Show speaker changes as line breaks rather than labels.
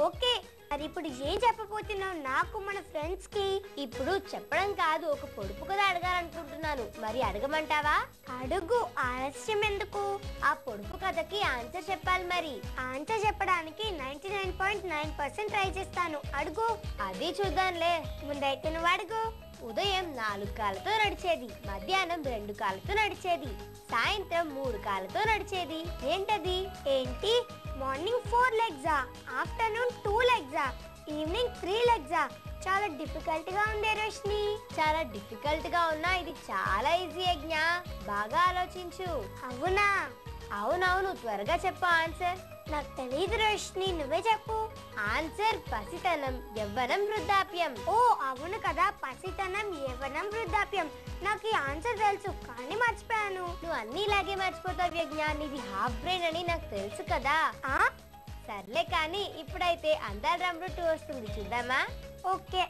Okay, మరి ఇప్పుడు ఏం చెప్పబోతున్నావు నాకు మన ఫ్రెండ్స్ కి?
ఇప్పుడు చెప్పడం కాదు, ఒక పొడుపు కథ అడగాలనుకుంటున్నాను. మరి అడగమంటావా?
అడుగు, ఆలస్యం ఎందుకు?
ఆ పొడుపు కథకి ఆన్సర్ చెప్పాలి. మరి
ఆన్సర్ చెప్పడానికి 99.9% ట్రై చేస్తాను. అడుగు.
అది చూద్దాంలే.
ముందైతే నువ్వు అడుగు.
ఉదయం 4 కాళ్ళతో నడిచేది, మధ్యాహ్నం 2 కాళ్ళతో నడిచేది, సాయంత్రం 3 కాళ్ళతో నడిచేది. ఏంటది?
ఏంటి? మార్నింగ్ 4 లెగ్సా, ఆఫ్టర్నూన్ 2 లెగ్సా, ఈవినింగ్ 3 లెగ్సా? చాలా డిఫికల్ట్ గా ఉంది రోష్ని.
చాలా డిఫికల్ట్ గా ఉన్నా ఇది చాలా ఈజీ యజ్ఞ. బాగా ఆలోచించు.
అవునా?
అవునవును, త్వరగా చెప్పు ఆన్సర్.
నాకు తెలియదు రోష్ని, నువ్వే చెప్పు.
ఆన్సర్ పసితనం, యవ్వనం, వృద్ధాప్యం.
ఓ అవును కదా, పసితనం, యవ్వనం, వృద్ధాప్యం. నాకు ఈ ఆన్సర్ తెలుసు కానీ మర్చిపోయాను.
నువ్వు అన్ని ఇలాగే మర్చిపోతావు యజ్ఞ, నీది హాఫ్ బ్రెయిన్ అని నాకు తెలుసు కదా. సర్లే కానీ ఇప్పుడైతే అందాల రంబు 2 వస్తుంది, చూద్దామా?
ఓకే.